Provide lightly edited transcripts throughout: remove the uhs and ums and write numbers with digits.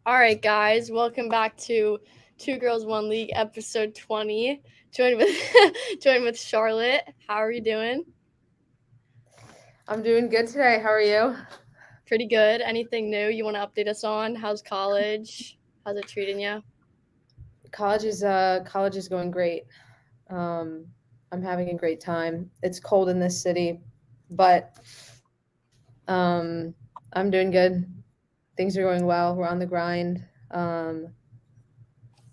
All right, guys, welcome back to Two Girls One League, episode 20. Joined with joined with Charlotte. How are you doing? I'm doing good today. How are you? Pretty good. Anything new you want to update us on? How's college? How's it treating you? College is going great. Um, I'm having a great time. It's cold in this city, but I'm doing good. Things are going well. We're on the grind.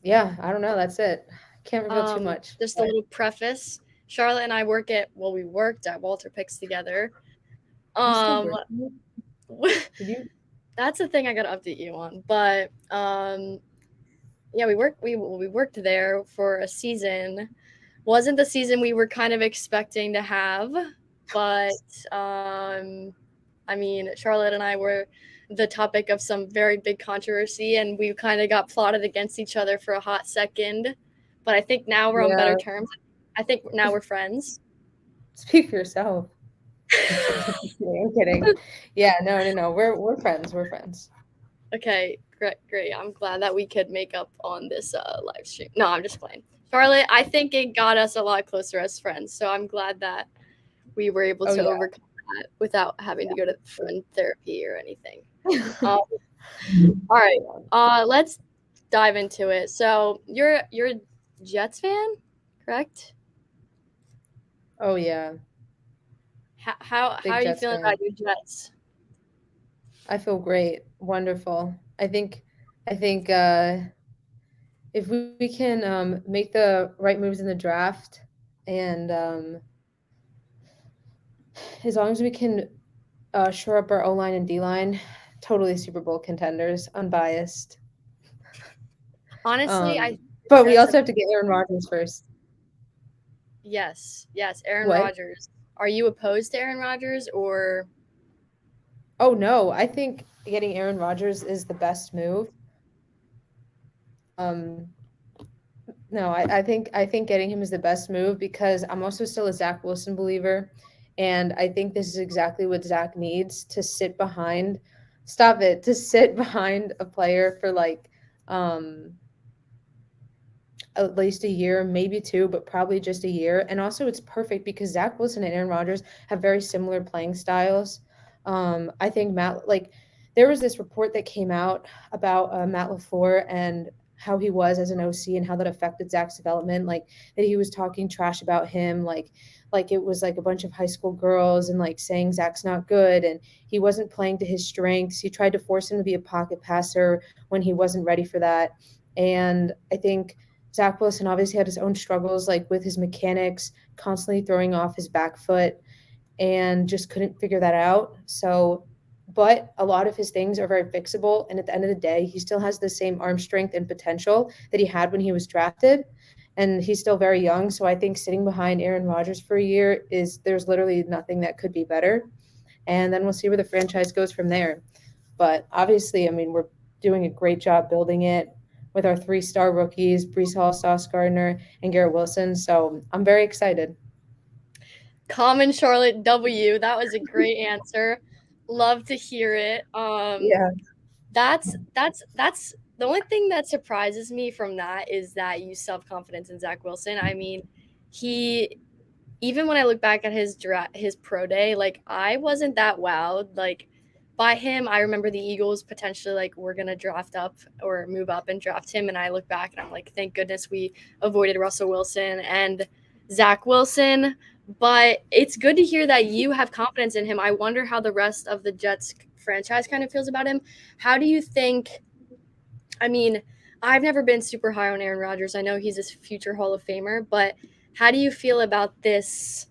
Yeah, I don't know. That's it. Can't reveal too much. Just a But little preface. Charlotte and I we worked at Walter Picks together. you still Um, work? Did you? that's the thing I gotta update you on. But yeah, we worked there for a season. Wasn't the season we were kind of expecting to have, but I mean, Charlotte and I were the topic of some very big controversy, and we kind of got plotted against each other for a hot second. But I think now we're on better Yeah. terms. I think now we're friends. Speak for yourself. I'm kidding. Yeah. No. No. No. We're friends. We're friends. Okay, great, great. I'm glad that we could make up on this live stream. No, I'm just playing. Charlotte, I think it got us a lot closer as friends, so I'm glad that we were able Oh to yeah. overcome that without having to go to friend therapy or anything. Yeah. Um, all right, let's dive into it. So you're a Jets fan, correct? Oh yeah. How Big are you Jets feeling about fan. your Jets? I feel great. Wonderful. I think if we can make the right moves in the draft and as long as we can shore up our O line and D line, totally Super Bowl contenders, unbiased. Honestly, I Um, think the but we Jets have also have to get Aaron Rodgers first. yes, Aaron What? Rodgers. Are you opposed to Aaron Rodgers or Oh no, I think getting Aaron Rodgers is the best move. Um, No, I think getting him is the best move because I'm also still a Zach Wilson believer, and I think this is exactly what Zach needs to sit behind. Stop it! To sit behind a player for like um at least a year, maybe two, but probably just a year. And also, it's perfect because Zach Wilson and Aaron Rodgers have very similar playing styles. I think there was this report that came out about Matt LaFleur and how he was as an OC and how that affected Zach's development. Like that he was talking trash about him, like it was like a bunch of high school girls and like saying Zach's not good and he wasn't playing to his strengths. He tried to force him to be a pocket passer when he wasn't ready for that. And I think Zach Wilson obviously had his own struggles, like with his mechanics, constantly throwing off his back foot, and just couldn't figure that out. So, but a lot of his things are very fixable. And at the end of the day, he still has the same arm strength and potential that he had when he was drafted. And he's still very young. So I think sitting behind Aaron Rodgers for a year there's literally nothing that could be better. And then we'll see where the franchise goes from there. But obviously, I mean, we're doing a great job building it with our three-star rookies, Brees Hall, Sauce Gardner, and Garrett Wilson. So I'm very excited. Common Charlotte W? That was a great answer. Love to hear it. Yeah. That's the only thing that surprises me from that is that you self confidence in Zach Wilson. I mean, he even when I look back at his pro day, like I wasn't that wowed. Like by him, I remember the Eagles potentially like we're gonna draft up or move up and draft him, and I look back and I'm like, thank goodness we avoided Russell Wilson and Zach Wilson. But it's good to hear that you have confidence in him. I wonder how the rest of the Jets franchise kind of feels about him. How do you think? I mean, I've never been super high on Aaron Rodgers. I know he's a future Hall of Famer, but how do you feel about this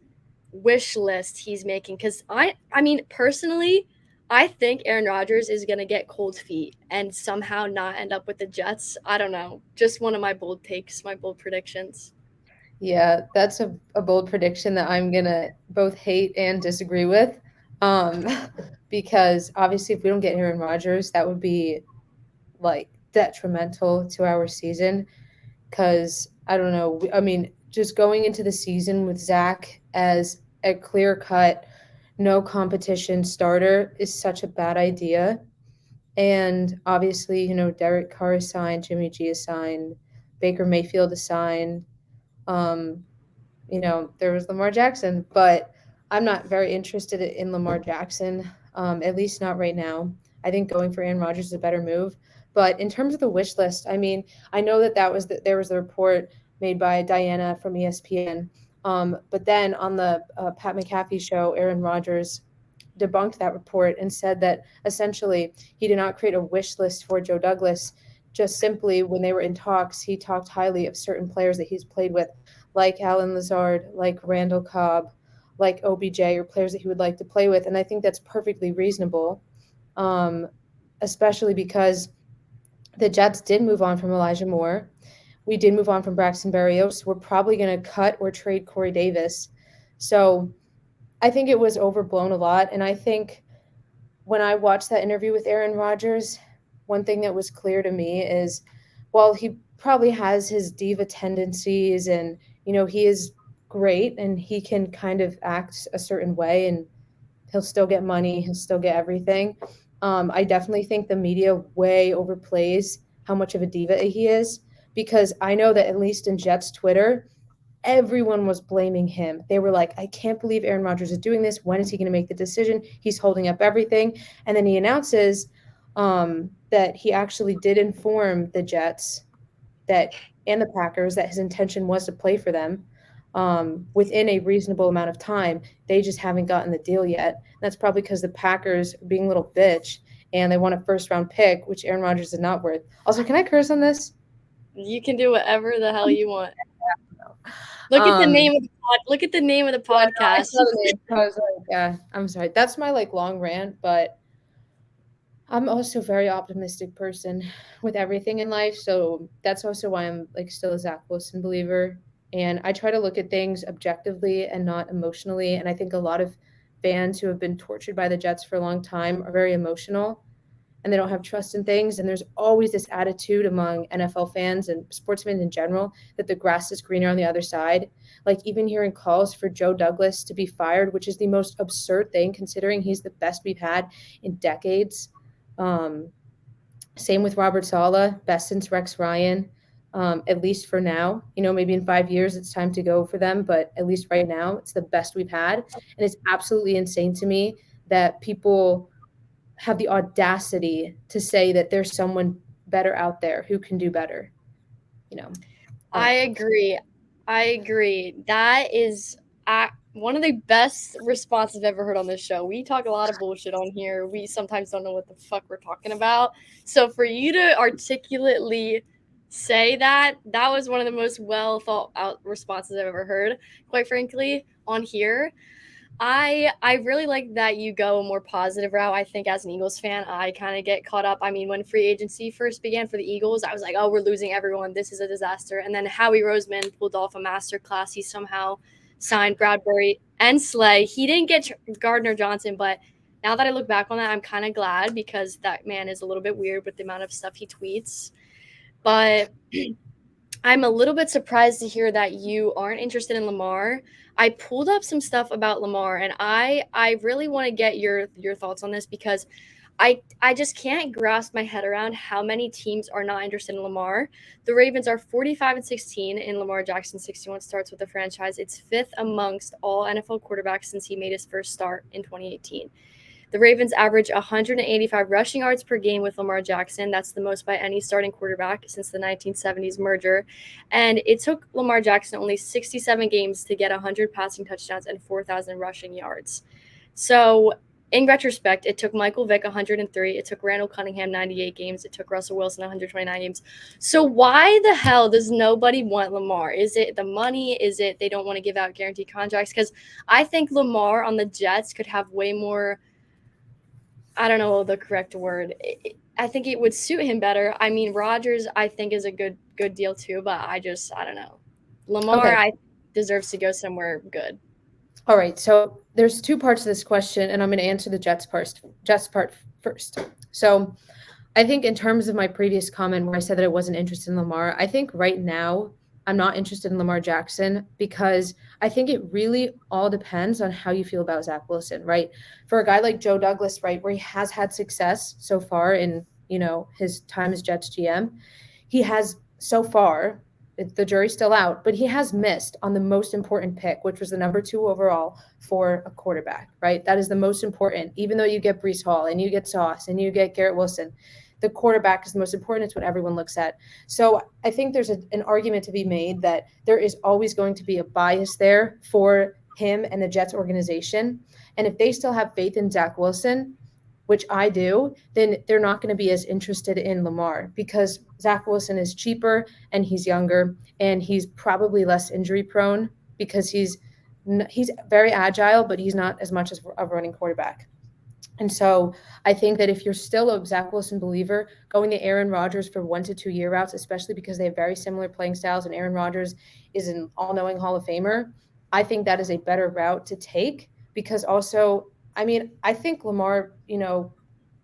wish list he's making? Because I mean, personally, I think Aaron Rodgers is gonna get cold feet and somehow not end up with the Jets. I don't know. Just one of my bold takes, my bold predictions. Yeah, that's a bold prediction that I'm gonna both hate and disagree with. Um, because obviously, if we don't get Aaron Rodgers, that would be like detrimental to our season. Because I don't know, I mean, just going into the season with Zach as a clear cut, no competition starter is such a bad idea. And obviously, Derek Carr is signed, Jimmy G is signed, Baker Mayfield is signed. Um, there was Lamar Jackson, but I'm not very interested in Lamar Jackson, at least not right now. I think going for Aaron Rodgers is a better move. But in terms of the wish list, I mean, I know there was a report made by Diana from ESPN. But then on the Pat McAfee show, Aaron Rodgers debunked that report and said that essentially he did not create a wish list for Joe Douglas. Just simply, when they were in talks, he talked highly of certain players that he's played with, like Alan Lazard, like Randall Cobb, like OBJ, or players that he would like to play with. And I think that's perfectly reasonable, um, especially because the Jets did move on from Elijah Moore. We did move on from Braxton Berrios. We're probably going to cut or trade Corey Davis. So I think it was overblown a lot. And I think when I watched that interview with Aaron Rodgers, one thing that was clear to me is while he probably has his diva tendencies and, he is great and he can kind of act a certain way and he'll still get money, he'll still get everything. I definitely think the media way overplays how much of a diva he is because I know that at least in Jets Twitter, everyone was blaming him. They were like, I can't believe Aaron Rodgers is doing this. When is he going to make the decision? He's holding up everything. And then he announces that he actually did inform the Jets and the Packers that his intention was to play for them within a reasonable amount of time. They just haven't gotten the deal yet. And that's probably because the Packers are being a little bitch and they want a first round pick, which Aaron Rodgers is not worth. Also, can I curse on this? You can do whatever the hell you want. Look at the Um, name of the Look at the name of the Yeah, no, I podcast. saw the name. I was like, yeah, I'm sorry. That's my long rant, but I'm also a very optimistic person with everything in life. So that's also why I'm still a Zach Wilson believer. And I try to look at things objectively and not emotionally. And I think a lot of fans who have been tortured by the Jets for a long time are very emotional and they don't have trust in things. And there's always this attitude among NFL fans and sportsmen in general that the grass is greener on the other side. Like even hearing calls for Joe Douglas to be fired, which is the most absurd thing considering he's the best we've had in decades. Um, Same with Robert Sala, best since Rex Ryan. At least for now, maybe in 5 years it's time to go for them, but at least right now it's the best we've had. And it's absolutely insane to me that people have the audacity to say that there's someone better out there who can do better. I I don't know. agree. I agree. That is one of the best responses I've ever heard on this show. We talk a lot of bullshit on here. We sometimes don't know what the fuck we're talking about. So for you to articulately say that was one of the most well thought out responses I've ever heard, quite frankly, on here. I really like that you go a more positive route. I think as an Eagles fan, I kind of get caught up. I mean, when free agency first began for the Eagles, I was like, oh, we're losing everyone. This is a disaster. And then Howie Roseman pulled off a masterclass. He somehow signed Bradbury and Slay. He didn't get Gardner Johnson, but now that I look back on that, I'm kind of glad because that man is a little bit weird with the amount of stuff he tweets. But I'm a little bit surprised to hear that you aren't interested in Lamar. I pulled up some stuff about Lamar and I really want to get your thoughts on this because I just can't grasp my head around how many teams are not interested in Lamar. The Ravens are 45-16 in Lamar Jackson's 61 starts with the franchise. It's fifth amongst all NFL quarterbacks since he made his first start in 2018. The Ravens average 185 rushing yards per game with Lamar Jackson. That's the most by any starting quarterback since the 1970s merger. And it took Lamar Jackson only 67 games to get 100 passing touchdowns and 4,000 rushing yards. So, in retrospect, it took Michael Vick 103. It took Randall Cunningham 98 games. It took Russell Wilson 129 games. So why the hell does nobody want Lamar? Is it the money? Is it they don't want to give out guaranteed contracts? Because I think Lamar on the Jets could have way more, I don't know the correct word. I think it would suit him better. I mean, Rodgers, I think is a good deal too, but I don't know. Lamar, Okay. I deserves to go somewhere good. All right. So there's two parts to this question, and I'm going to answer the Jets part first. So I think in terms of my previous comment where I said that I wasn't interested in Lamar, I think right now I'm not interested in Lamar Jackson because I think it really all depends on how you feel about Zach Wilson, right? For a guy like Joe Douglas, right, where he has had success so far in his time as Jets GM. He has so far, the jury's still out, but he has missed on the most important pick, which was the number 2 overall for a quarterback, right? That is the most important. Even though you get Breece Hall and you get Sauce and you get Garrett Wilson, the quarterback is the most important. It's what everyone looks at. So I think there's an argument to be made that there is always going to be a bias there for him and the Jets organization. And if they still have faith in Zach Wilson, which I do, then they're not going to be as interested in Lamar because Zach Wilson is cheaper and he's younger and he's probably less injury prone because he's very agile, but he's not as much as a running quarterback. And so I think that if you're still a Zach Wilson believer, going to Aaron Rodgers for 1 to 2 year routes, especially because they have very similar playing styles and Aaron Rodgers is an all-knowing Hall of Famer, I think that is a better route to take because also, I mean, I think Lamar,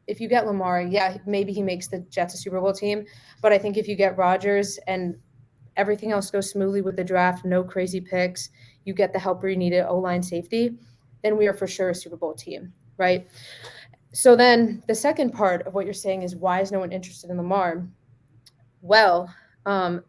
if you get Lamar, yeah, maybe he makes the Jets a Super Bowl team. But I think if you get Rodgers and everything else goes smoothly with the draft, no crazy picks, you get the helper you needed, O-line safety, then we are for sure a Super Bowl team, right? So then the second part of what you're saying is why is no one interested in Lamar? Well,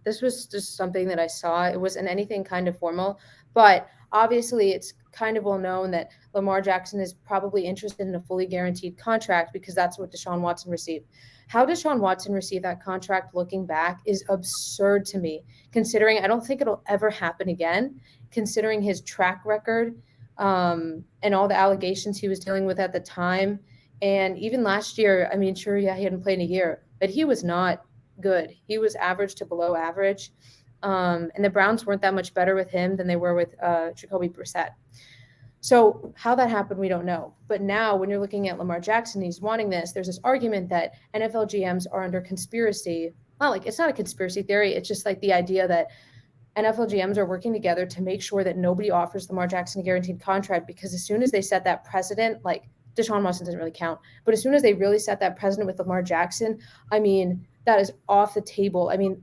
this was just something that I saw. It wasn't anything kind of formal, but obviously it's kind of well known that Lamar Jackson is probably interested in a fully guaranteed contract because that's what Deshaun Watson received. How Deshaun Watson received that contract looking back is absurd to me, considering I don't think it'll ever happen again, considering his track record and all the allegations he was dealing with at the time. And even last year, I mean, sure, yeah, he hadn't played in a year, but he was not good. He was average to below average. And the Browns weren't that much better with him than they were with Jacoby Brissett. So how that happened, we don't know. But now when you're looking at Lamar Jackson, he's wanting this, there's this argument that NFL GMs are under conspiracy. Well, like it's not a conspiracy theory. It's just like the idea that NFL GMs are working together to make sure that nobody offers Lamar Jackson a guaranteed contract because as soon as they set that precedent, like Deshaun Watson doesn't really count, but as soon as they really set that precedent with Lamar Jackson, I mean, that is off the table. I mean,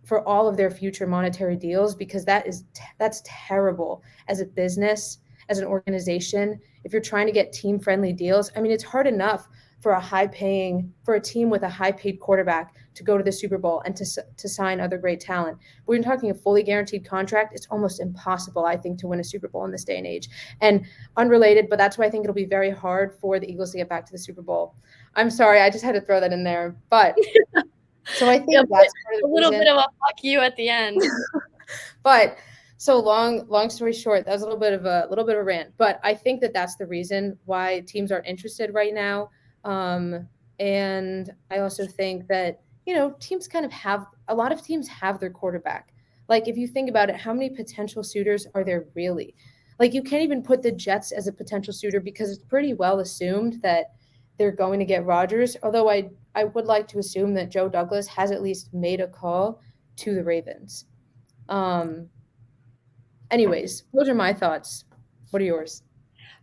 for all of their future monetary deals, because that's terrible as a business, as an organization. If you're trying to get team friendly deals, I mean, it's hard enough for a team with a high paid quarterback to go to the Super Bowl and to sign other great talent. But when you're talking a fully guaranteed contract, it's almost impossible, I think, to win a Super Bowl in this day and age. And unrelated, but that's why I think it'll be very hard for the Eagles to get back to the Super Bowl. I'm sorry, I just had to throw that in there. But so I think Yeah, that's part of the a little reason. bit of a fuck you at the end. But so long story short, that was a little bit of a rant. But I think that that's the reason why teams aren't interested right now. And I also think that teams kind of have a lot of teams have their quarterback. Like if you think about it, how many potential suitors are there really? Like you can't even put the Jets as a potential suitor because it's pretty well assumed that they're going to get Rodgers. Although I would like to assume that Joe Douglas has at least made a call to the Ravens. Um, Anyways, those are my thoughts. What are yours?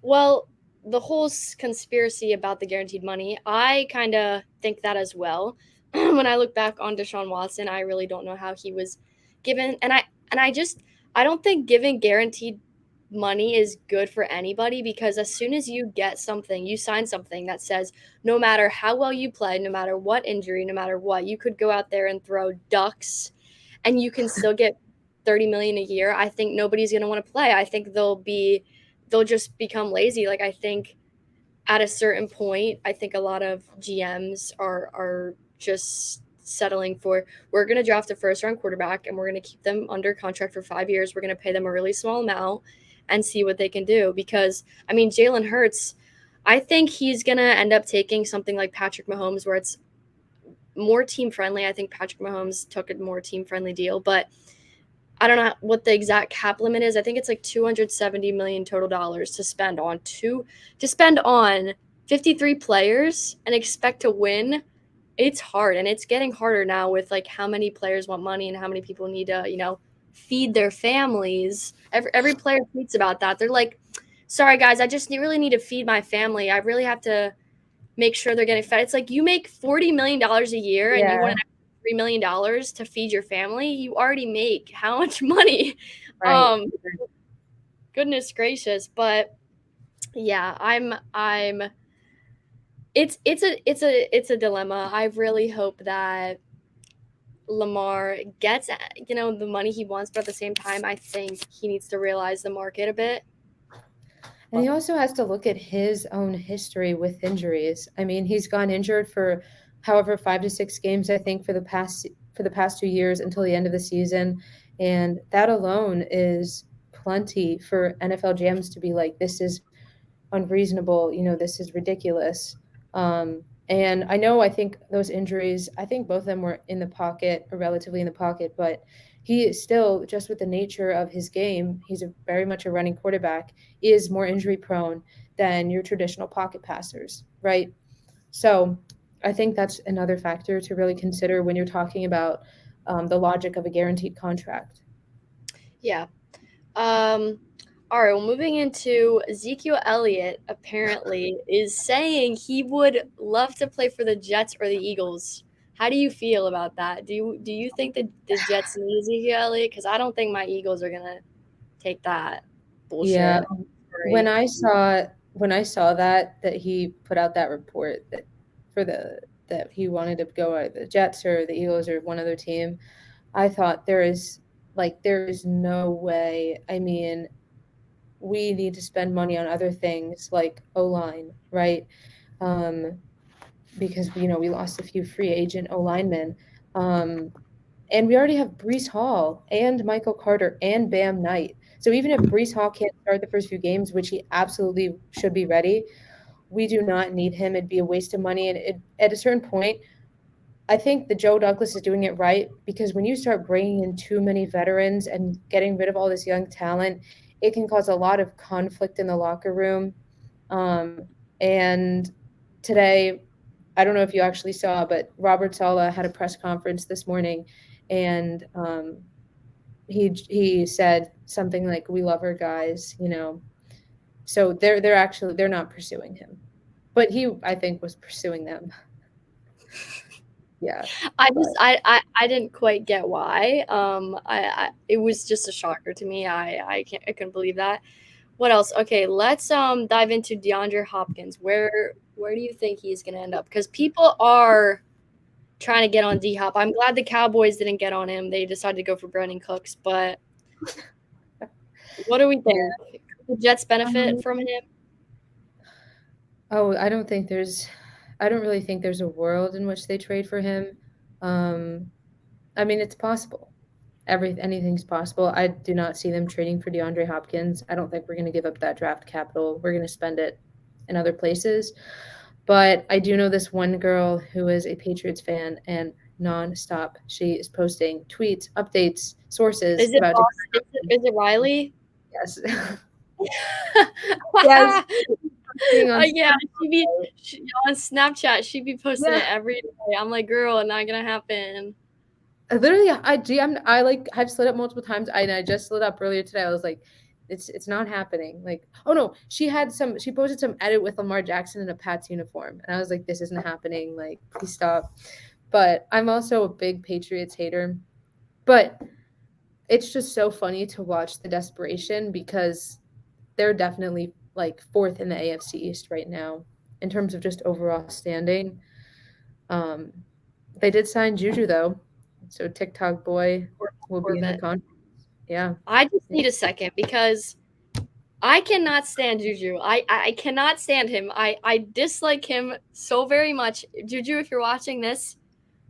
Well, the whole conspiracy about the guaranteed money, I kind of think that as well. When I look back on Deshaun Watson, I really don't know how he was given, I don't think giving guaranteed money is good for anybody because as soon as you get something, you sign something that says no matter how well you play, no matter what injury, no matter what, you could go out there and throw ducks and you can still get 30 million a year. I think nobody's going to want to play. I think they'll just become lazy. Like I think at a certain point, I think a lot of GMs are just settling for we're going to draft a first round quarterback and we're going to keep them under contract for 5 years. We're going to pay them a really small amount and see what they can do because I mean Jalen Hurts, I think he's going to end up taking something like Patrick Mahomes where it's more team friendly. I think Patrick Mahomes took a more team friendly deal, but I don't know what the exact cap limit is. I think it's like 270 million total dollars to spend on 53 players and expect to win. It's hard and it's getting harder now with like how many players want money and how many people need to, feed their families. Every player tweets about that. They're like, "Sorry guys, I just really need to feed my family. I really have to make sure they're getting fed." It's like you make $40 million a year and you want Yeah, an extra $3 million to feed your family. You already make how much money? right. Um, Goodness gracious. But yeah, it's a dilemma. I really hope that Lamar gets the money he wants, but at the same time, I think he needs to realize the market a bit. And he also has to look at his own history with injuries. I mean, he's gone injured for however 5 to 6 games, I think, for the past 2 years until the end of the season, and that alone is plenty for NFL GMs to be like, this is unreasonable. This is ridiculous. And I think those injuries, I think both of them were in the pocket or relatively in the pocket, but he is still, just with the nature of his game, he's very much a running quarterback, is more injury prone than your traditional pocket passers, right? So I think that's another factor to really consider when you're talking about the logic of a guaranteed contract. Yeah. Um, all right. Well, moving into Ezekiel Elliott, apparently is saying he would love to play for the Jets or the Eagles. How do you feel about that? Do you think that the Jets need Ezekiel Elliott? Because I don't think my Eagles are gonna take that Yeah, bullshit. when Sorry. I saw when I saw that he put out that report that he wanted to go at the Jets or the Eagles or one other team, I thought there is no way. I mean, we need to spend money on other things like O-line, right? Um, because we lost a few free agent O linemen. Um, and we already have Brees Hall and Michael Carter and Bam Knight. So even if Brees Hall can't start the first few games, which he absolutely should be ready, we do not need him. It'd be a waste of money. And at a certain point, I think the Joe Douglas is doing it right, because when you start bringing in too many veterans and getting rid of all this young talent, it can cause a lot of conflict in the locker room. And today, I don't know if you actually saw, but Robert Saleh had a press conference this morning, and he said something like, "We love our guys." So they're not pursuing him, but he, I think, was pursuing them. Yeah, I but just I didn't quite get why. I it was just a shocker to me. I couldn't believe that. What else? Okay, let's dive into DeAndre Hopkins. Where do you think he's gonna end up? Because people are trying to get on D Hop. I'm glad the Cowboys didn't get on him. They decided to go for Brandon Cooks. But what do we yeah. think? Could the Jets benefit Um, from him? oh, I don't really think there's a world in which they trade for him. Um, I mean, it's possible. Anything's possible. I do not see them trading for DeAndre Hopkins. I don't think we're going to give up that draft capital. We're going to spend it in other places. But I do know this one girl who is a Patriots fan, and nonstop she is posting tweets, updates, sources Is it about Ross? DeAndre Hopkins. Is it Riley? Yes. Yes. Being on Yeah, she on Snapchat. She'd be posting yeah. it every day. I'm like, girl, not gonna happen. Literally, I've slid up multiple times. I just slid up earlier today. I was like, it's not happening. Like, oh no, she posted some edit with Lamar Jackson in a Pats uniform, and I was like, this isn't happening. Like, please stop. But I'm also a big Patriots hater. But it's just so funny to watch the desperation, because they're definitely like fourth in the AFC East right now in terms of just overall standing. Um, they did sign Juju though, so TikTok boy will be in the Corbett. conference. Yeah. I just need a second because I cannot stand Juju. I cannot stand him. I dislike him so very much. Juju, if you're watching this,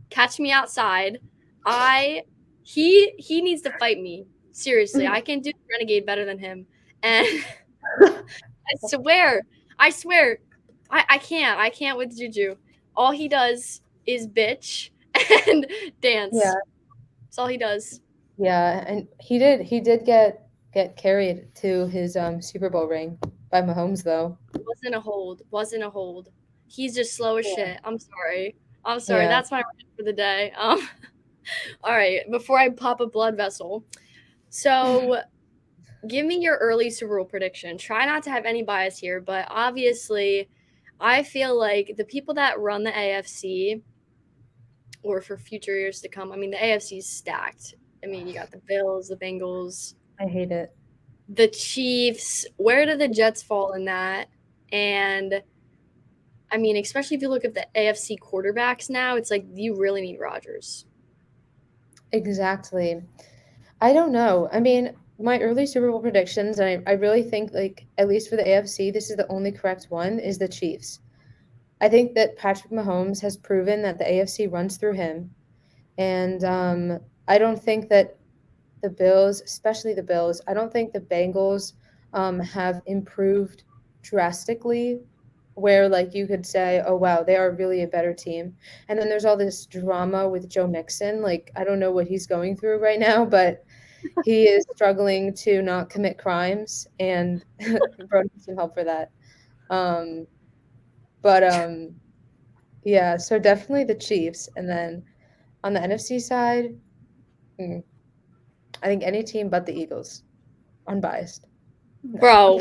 catch me outside. I he needs to fight me. Seriously, I can do Renegade better than him. And swear, I swear, I can't with Juju. All he does is bitch and Yeah, dance. That's all he does. yeah, and he did get carried to his Super Bowl ring by Mahomes though. Wasn't a hold. Wasn't a hold. He's just slow as Yeah. shit. I'm sorry. I'm sorry. Yeah. That's my rant for the day. All right. Before I pop a blood vessel. So, give me your early Super Bowl prediction. Try not to have any bias here, but obviously, I feel like the people that run the AFC or for future years to come, I mean, the AFC is stacked. I mean, you got the Bills, the Bengals, I hate it. the Chiefs. Where do the Jets fall in that? And I mean, especially if you look at the AFC quarterbacks now, it's like you really need Rodgers. Exactly. I don't know. I mean, my early Super Bowl predictions, and I really think, like, at least for the AFC, this is the only correct one, is the Chiefs. I think that Patrick Mahomes has proven that the AFC runs through him. And I don't think that the Bills, especially the Bills, I don't think the Bengals have improved drastically where like you could say, oh wow, they are really a better team. And then there's all this drama with Joe Mixon. Like I don't know what he's going through right now, but he is struggling to not commit crimes and bro needs some help for that. Um, but yeah, so definitely the Chiefs. And then on the NFC side, mm, I think any team but the Eagles. Unbiased. No. Bro,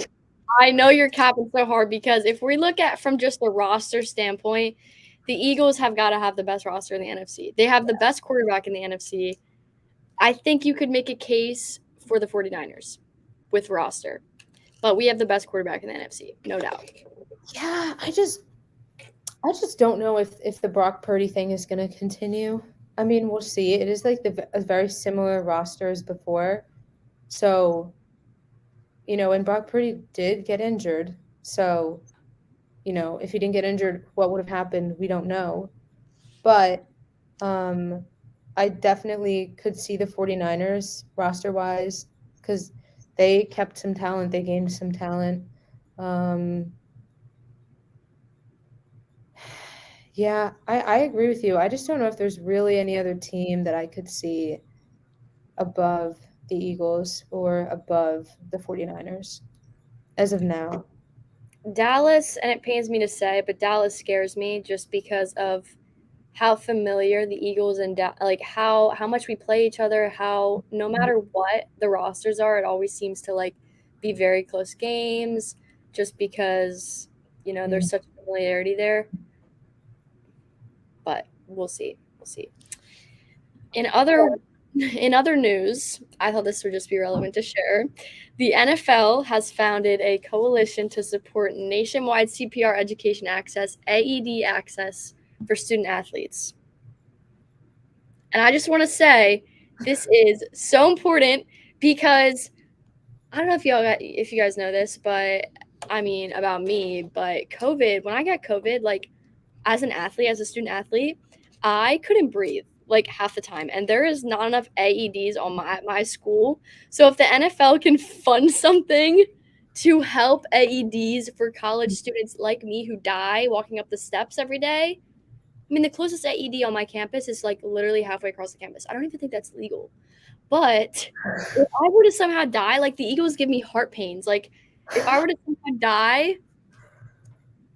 I know you're capping so hard because if we look at from just the roster standpoint, the Eagles have got to have the best roster in the NFC. They have the best quarterback in the NFC. I think you could make a case for the 49ers with roster, but we have the best quarterback in the NFC, no doubt. Yeah, I just don't know if the Brock Purdy thing is going to continue. I mean, we'll see. It is like a very similar roster as before. So, and Brock Purdy did get injured. So, if he didn't get injured, what would have happened? We don't know. But um I definitely could see the 49ers roster-wise cuz they kept some talent, they gained some talent. Um Yeah, I agree with you. I just don't know if there's really any other team that I could see above the Eagles or above the 49ers as of now. Dallas, and it pains me to say, but Dallas scares me just because of how familiar the Eagles and like how much we play each other, how no matter what the rosters are, it always seems to like be very close games just because, Mm. there's such familiarity there. But we'll see. We'll see. In other in other news, I thought this would just be relevant to share. The NFL has founded a coalition to support nationwide CPR education access, AED access for student athletes. And I just want to say this is so important because I don't know if you guys know this, but I mean about me, but COVID, when I got COVID, like as an athlete, as a student athlete, I couldn't breathe like half the time. And there is not enough AEDs on my school. So if the NFL can fund something to help AEDs for college students like me who die walking up the steps every day, I mean, the closest AED on my campus is like literally halfway across the campus. I don't even think that's legal. But if I were to somehow die, like the Eagles give me heart pains. Like if I were to somehow die,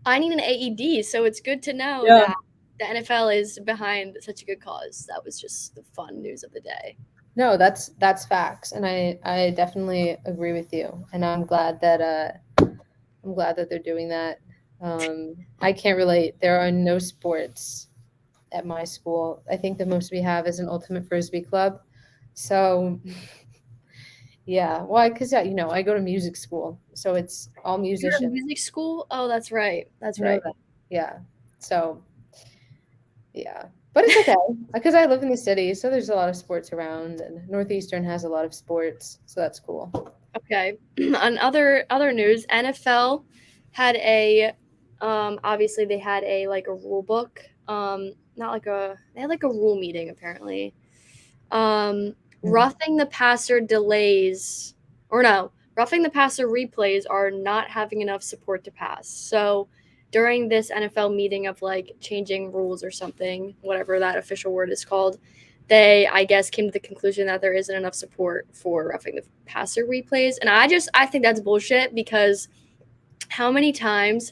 I need an AED. So it's good to know Yeah. that the NFL is behind such a good cause. That was just the fun news of the day. No, that's facts, and I definitely agree with you, and I'm glad that they're doing that. I can't relate. There are no sports at my school. I think the most we have is an ultimate frisbee club. So yeah, why? Because I go to music school, so it's all You're in musicians. music school? Oh, that's right. That's You know right. that. Yeah. So yeah, but it's okay because I live in the city, so there's a lot of sports around, and Northeastern has a lot of sports, so that's cool. Okay. On other news, NFL had a obviously they had a like a rule book. Not like a they had like a rule meeting apparently. Mm. Roughing the passer delays or no, roughing the passer replays are not having enough support to pass. So during this NFL meeting of like changing rules or something, whatever that official word is called, they I guess came to the conclusion that there isn't enough support for roughing the passer replays. And I think that's bullshit because how many times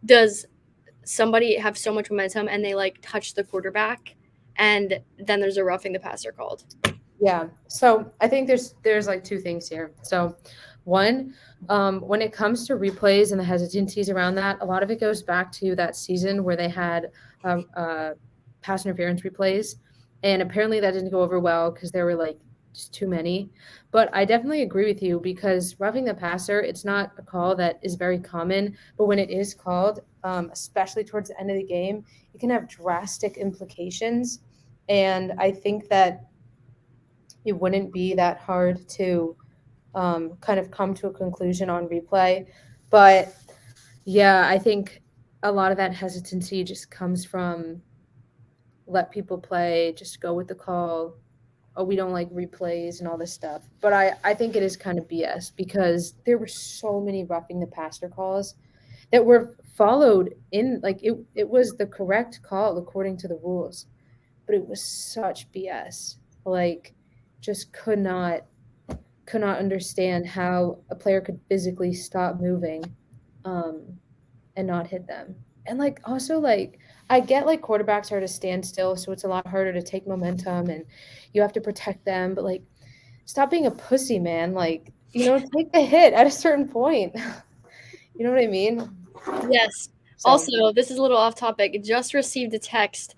does somebody have so much momentum and they like touch the quarterback and then there's a roughing the passer called? Yeah. So I think there's like two things here. So one, when it comes to replays and the hesitancies around that, a lot of it goes back to that season where they had pass interference replays, and apparently that didn't go over well because there were like just too many. But I definitely agree with you because roughing the passer, it's not a call that is very common, but when it is called, especially towards the end of the game, it can have drastic implications. And I think that it wouldn't be that hard to kind of come to a conclusion on replay. But yeah, I think a lot of that hesitancy just comes from let people play, just go with the call. Oh, we don't like replays and all this stuff. But I think it is kind of BS because there were so many roughing the passer calls that were followed in like it was the correct call according to the rules, but it was such BS. Like just could not understand how a player could physically stop moving um and not hit them. And like also like I get like quarterbacks are at a standstill, so it's a lot harder to take momentum and you have to protect them, but like stop being a pussy, man. Like, take the hit at a certain point. You know what I mean? Yes. So Also, this is a little off topic. Just received a text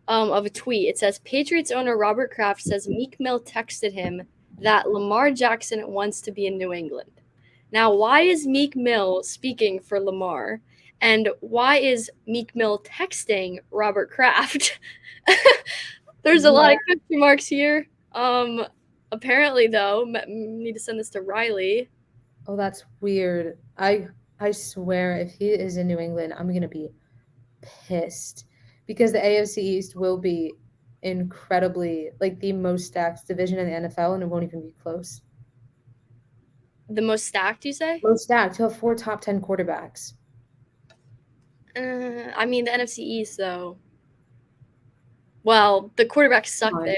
of a tweet. It says Patriots owner Robert Kraft says Meek Mill texted him that Lamar Jackson wants to be in New England. Now, why is Meek Mill speaking for Lamar? And why is Meek Mill texting Robert Kraft? There's a lot yeah. of question marks here. Apparently, though, need to send this to Riley. Oh, that's weird. I swear if he is in New England, I'm gonna be pissed because the AFC East will be incredibly like the most stacked division in the NFL and it won't even be close. The most stacked, you say? Most stacked. He'll have 4 top 10 quarterbacks. I mean, the NFC East, though. Well, the quarterbacks Come suck on. there,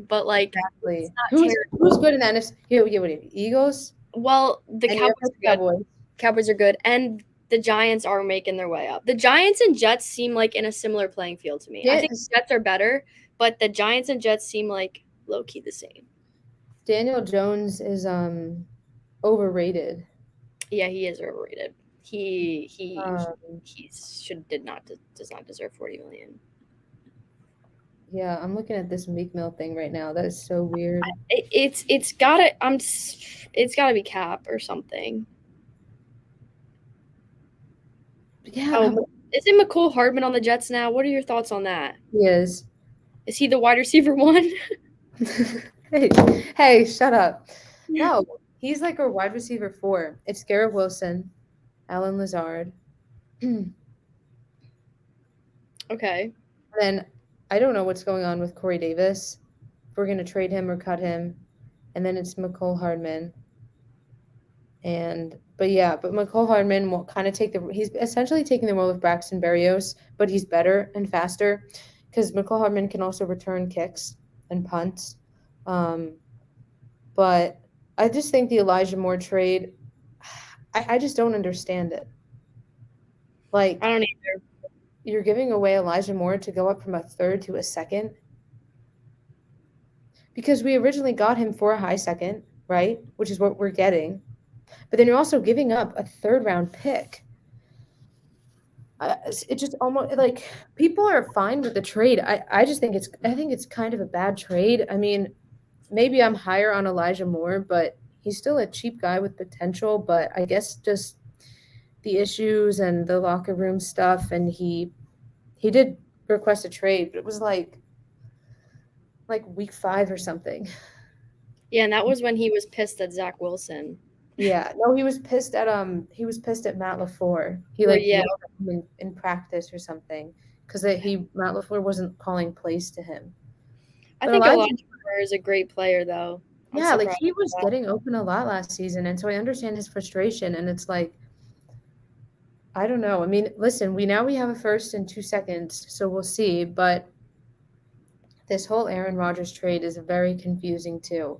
but like it's Exactly. not Who's terrible. good in the NFC? Yeah, what are you, Eagles? Well, the And your Cowboys are good. Cowboys. Cowboys are good, and the Giants are making their way up. The Giants and Jets seem like in a similar playing field to me. I think Yes. the Jets are better, but the Giants and Jets seem like low key the same. Daniel Jones is overrated. Yeah, he is overrated. He he Um, he should did not does not deserve 40 million. yeah, I'm looking at this Meek Mill thing right now. That is so weird. It's gotta it's gotta be cap or something. Yeah, Oh, isn't McCole Hardman on the Jets now? What are your thoughts on that? he is. Is he the wide receiver one? Hey, hey, shut up. No, he's like a wide receiver 4. It's Garrett Wilson, Alan Lazard. And Okay. then I don't know what's going on with Corey Davis. If we're gonna trade him or cut him. And then it's McCole Hardman. But McCole Hardman will kind of he's essentially taking the role of Braxton Berrios, but he's better and faster because McCole Hardman can also return kicks and punts. Um, but I just think the Elijah Moore trade, I just don't understand it. I Like, don't either. you're giving away Elijah Moore to go up from a third to a second because we originally got him for a high second, right? Which is what we're getting. But then you're also giving up a third round pick. It just almost like people are fine with the trade. I think it's kind of a bad trade. I mean, maybe I'm higher on Elijah Moore, but he's still a cheap guy with potential. But I guess just the issues and the locker room stuff, and he did request a trade, but it was like week 5 or something. Yeah, and that was when he was pissed at Zach Wilson. Yeah, no, he was pissed at Matt LaFleur. He Or like yeah, yelled at him in practice or something because Matt LaFleur wasn't calling plays to him. I But think Elijah Elijah, Moore is a great player, though. I'm yeah, like surprised he was at that. getting open a lot last season, and so I understand his frustration. And it's like, I don't know. I mean, listen, we have a first and 2 seconds, so we'll see. But this whole Aaron Rodgers trade is very confusing too,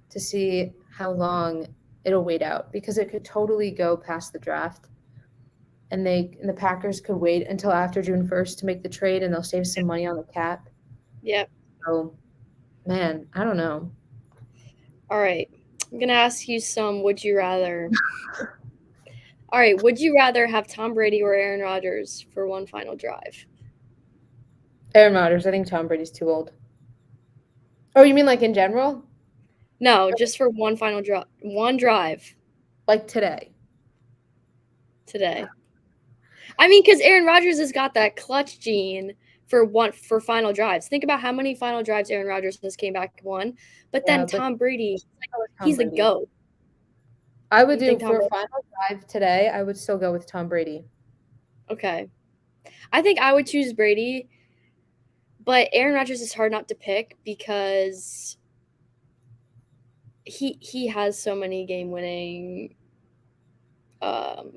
to see how long it'll wait out because it could totally go past the draft. And the Packers could wait until after June 1st to make the trade, and they'll save some money on the cap. Yep. So, man, I don't know. All right. I'm gonna ask you some would you rather. All right, would you rather have Tom Brady or Aaron Rodgers for one final drive? Aaron Rodgers, I think Tom Brady's too old. Oh, you mean like in general? No, just for one final one drive Like today. today. I mean, because Aaron Rodgers has got that clutch gene for final drives. Think about how many final drives Aaron Rodgers has came back and won. But then Yeah, but Tom Brady, Tom he's the Brady. GOAT. I would You do think Tom for a Brady? final drive today, I would still go with Tom Brady. Okay. I think I would choose Brady, but Aaron Rodgers is hard not to pick because he has so many game winning. Um,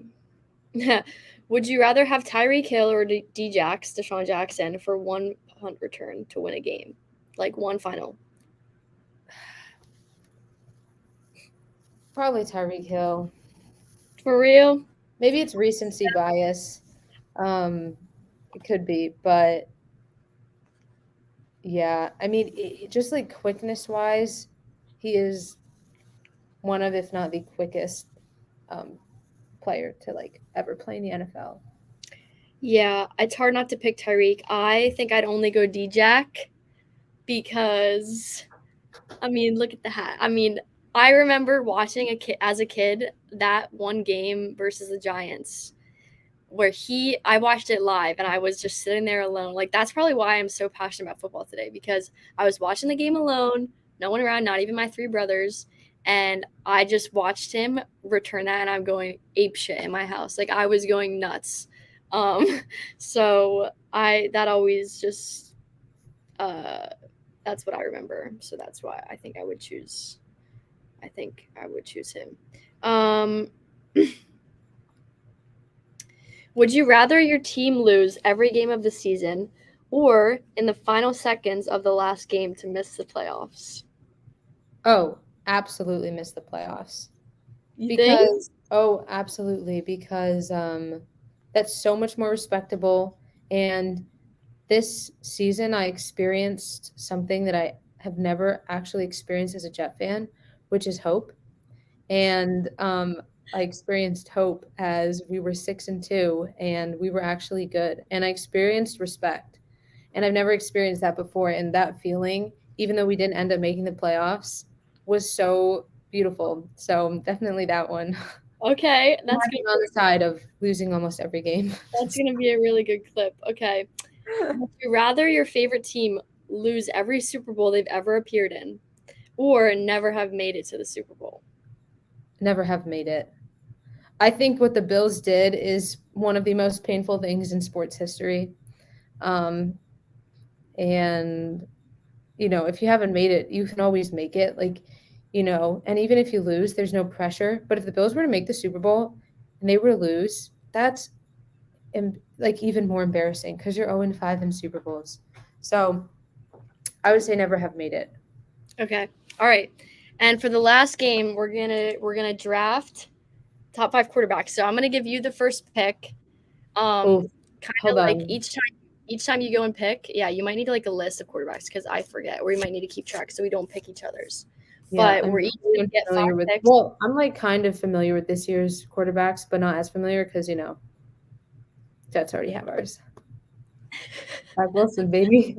would you rather have Tyreek Hill or Deshaun Jackson for one punt return to win a game, like one final? Probably Tyreek Hill. For real? Maybe it's recency bias. It could be, but yeah, I mean, just like quickness wise, he is one of, if not the quickest um, player to like ever play in the NFL. Yeah, it's hard not to pick Tyreek. I think I'd only go D-Jack because I mean, look at the hat. I mean, I remember watching as a kid that one game versus the Giants where I watched it live and I was just sitting there alone. Like that's probably why I'm so passionate about football today because I was watching the game alone, no one around, not even my three brothers, and I just watched him return that and I'm going ape shit in my house. Like I was going nuts. Um so I that always just uh that's what I remember. So that's why I think I would choose him. Um Would you rather your team lose every game of the season or in the final seconds of the last game to miss the playoffs? Oh, absolutely missed the playoffs. You think? Because absolutely, because that's so much more respectable. And this season I experienced something that I have never actually experienced as a Jet fan, which is hope. And I experienced hope as we were 6-2 and we were actually good. And I experienced respect. And I've never experienced that before. And that feeling, even though we didn't end up making the playoffs, was so beautiful. So definitely that one. Okay, I've been on the side of losing almost every game. that's gonna be a really good clip. Okay. Would you rather your favorite team lose every Super Bowl they've ever appeared in or never have made it to the Super Bowl? Never have made it. I think what the Bills did is one of the most painful things in sports history. Um, and if you haven't made it, you can always make it. Like, and even if you lose, there's no pressure. But if the Bills were to make the Super Bowl and they were to lose, that's like even more embarrassing because you're 0-5 in Super Bowls. So I would say never have made it. Okay. All right. And for the last game, we're gonna draft top 5 quarterbacks. So I'm gonna give you the first pick. Oh, Kind hold of like on. each time you go and pick, yeah, you might need like a list of quarterbacks because I forget, or you might need to keep track so we don't pick each other's. Yeah, But I'm we're each really gonna get five unfamiliar with. picks. Well, I'm like kind of familiar with this year's quarterbacks, but not as familiar because Jets already have ours. Zach Wilson, baby.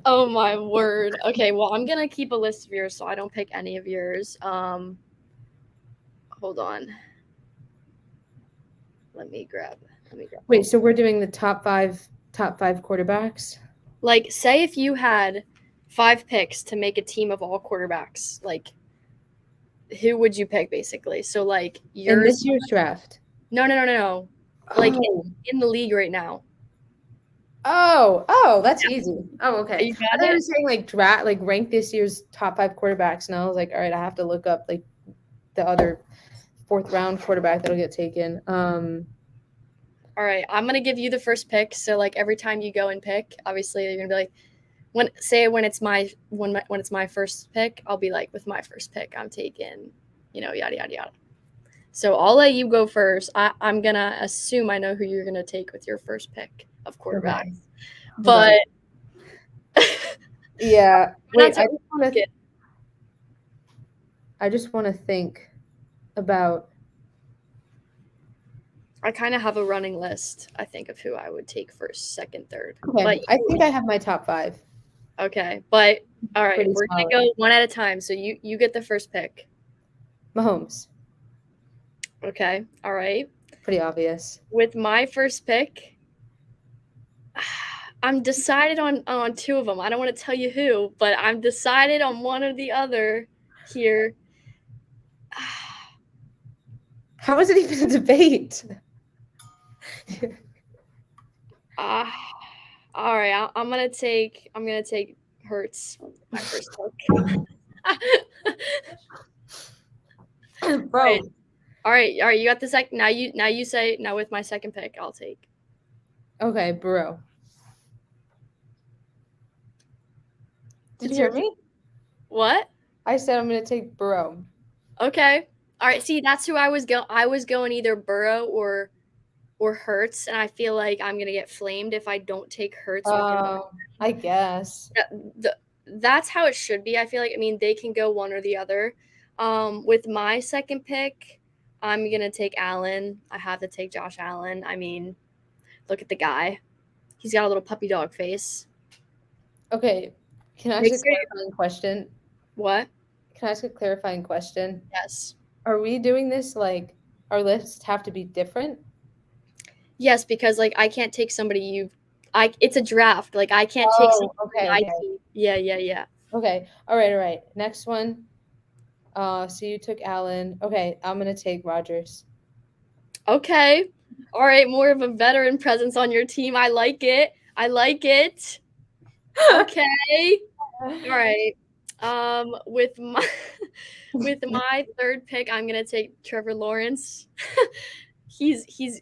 Oh my word. Okay, well I'm gonna keep a list of yours so I don't pick any of yours. Hold on. Let me grab. Wait, so we're doing the top five quarterbacks? Like, say if you had 5 picks to make a team of all quarterbacks, like who would you pick basically? So like In yours. this year's draft. No. Like Oh. in the league right now. Oh, that's easy. Oh, okay. You I got thought you were it? saying like draft, like rank this year's top five quarterbacks, and I was like, all right, I have to look up like the other fourth round quarterback that'll get taken. All right, I'm gonna give you the first pick. So like every time you go and pick, obviously you're gonna be like, when it's my first pick, I'll be like, with my first pick, I'm taking, yada yada yada. So I'll let you go first. I'm gonna assume I know who you're gonna take with your first pick of Okay. quarterbacks, Hold on. but Yeah. not Wait, to I just want to think about. I kind of have a running list, I think, of who I would take first, second, third. Okay, But I think I have my top five. Okay, but all right, Pretty we're solid. gonna go one at a time. So you get the first pick. Mahomes. Okay, all right. Pretty obvious. With my first pick, I'm decided on two of them. I don't want to tell you who, but I'm decided on one or the other here. How is it even a debate? Ah, all right. I'm gonna take Hertz. My first pick. All right, Bro. all right, all right. You got the second. Now you say now with my second pick, I'll take. Okay, bro. Did you It's your hear turn. me? What? I said I'm gonna take Burrow. Okay. All right. See, that's who I was going. I was going either Burrow or Hertz, and I feel like I'm gonna get flamed if I don't take Hertz with him. I guess. Yeah, that's how it should be. I feel like, I mean, they can go one or the other. With my second pick, I'm gonna take Allen. I have to take Josh Allen. I mean, look at the guy. He's got a little puppy dog face. Okay. Can I ask a Makes you clarifying question? what? Can I ask a clarifying question? Yes. Are we doing this like our lists have to be different? Yes, because like I can't take somebody you've I it's a draft. Like I can't take Oh, somebody okay, I okay. see. Yeah, yeah, yeah. Okay. All right, all right. Next one. So you took Allen. Okay, I'm gonna take Rogers. Okay. All right, more of a veteran presence on your team. I like it. I like it. Okay. All right. With my with my third pick, I'm gonna take Trevor Lawrence. he's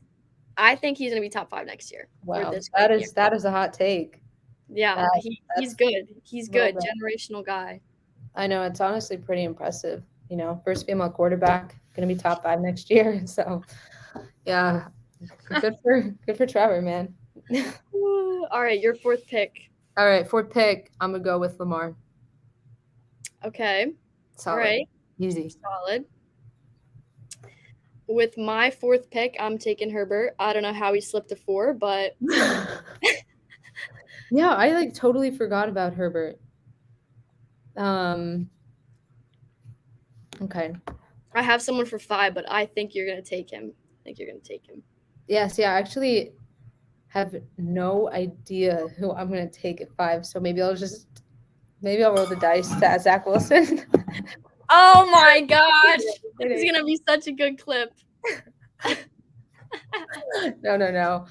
I think he's gonna be top 5 next year or Wow, this coming year. that is a hot take. Yeah, That he's that's good. He's a little good. bit. Generational guy. I know it's honestly pretty impressive. You know, first female quarterback, gonna be top 5 next year. So yeah, good for Trevor, man. All right, your fourth pick. All right, fourth pick, I'm gonna go with Lamar. Okay. All Solid, right. easy. Solid. With my fourth pick, I'm taking Herbert. I don't know how he slipped to 4, but Yeah, I like totally forgot about Herbert. Um, okay. I have someone for 5, but I think you're going to take him. I think you're going to take him. Yes, yeah, I actually have no idea who I'm gonna take at 5. So maybe I'll roll the dice to Zach Wilson. Oh my gosh. This is going to be such a good clip. No.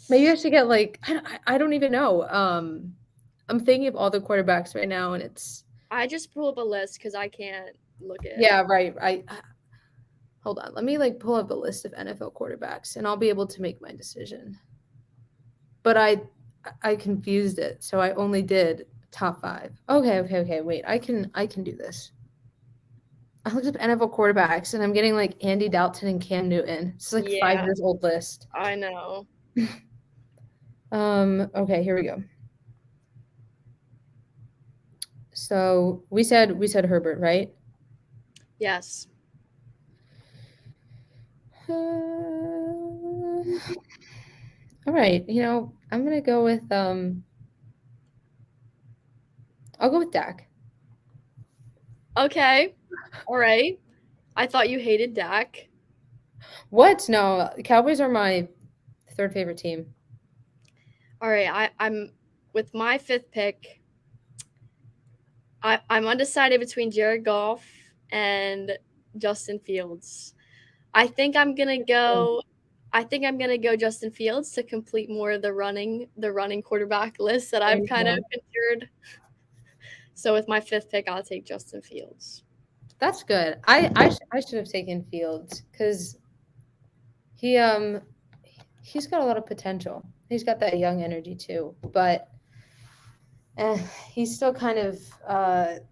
Maybe I should get like I don't even know. I'm thinking of all the quarterbacks right now, and it's I just pull up a list because I can't look at. yeah, right. Hold on. Let me like pull up a list of NFL quarterbacks, and I'll be able to make my decision. But I confused it, so I only did top 5. Okay. Wait, I can do this. I looked up NFL quarterbacks, and I'm getting like Andy Dalton and Cam Newton. It's like 5 Yeah, years old list. I know. Okay, here we go. So we said Herbert, right? Yes. All right, I'm gonna go with I'll go with Dak. Okay. All right. I thought you hated Dak. What? No, the Cowboys are my third favorite team. All right. I'm with my fifth pick. I'm undecided between Jared Goff and Justin Fields. I think I'm gonna go. I think I'm gonna go Justin Fields to complete more of the running quarterback list that There I've you kind of go. considered. So with my fifth pick, I'll take Justin Fields. That's good. I should have taken Fields because he's got a lot of potential. He's got that young energy too, but he's still kind of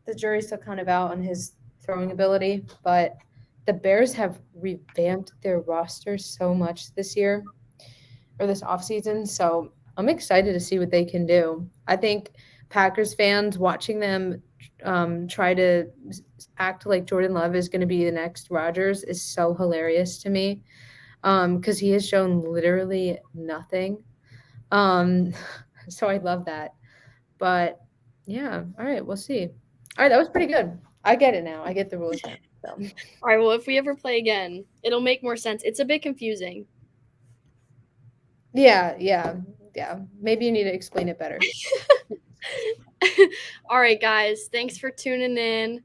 the jury's still kind of out on his throwing ability. But the Bears have revamped their roster so much this year or this offseason, so I'm excited to see what they can do. I think Packers fans watching them try to act like Jordan Love is going to be the next Rodgers is so hilarious to me because he has shown literally nothing. Um, So I love that. But yeah, all right, we'll see. All right, that was pretty good. I get it now. I get the rules now. So All right, well, if we ever play again, it'll make more sense. It's a bit confusing. yeah. Maybe you need to explain it better. All right, guys, thanks for tuning in.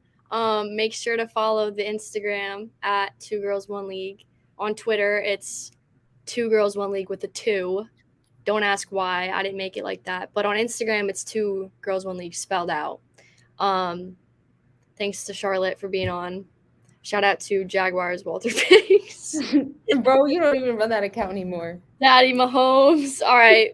Make sure to follow the Instagram at 2girls1league. On Twitter, it's 2girls1league with a 2. Don't ask why. I didn't make it like that. But on Instagram, it's 2girls1league spelled out. Thanks to Charlotte for being on. Shout out to Jaguars Walter Pigs. Bro, you don't even run that account anymore. Daddy Mahomes. All right.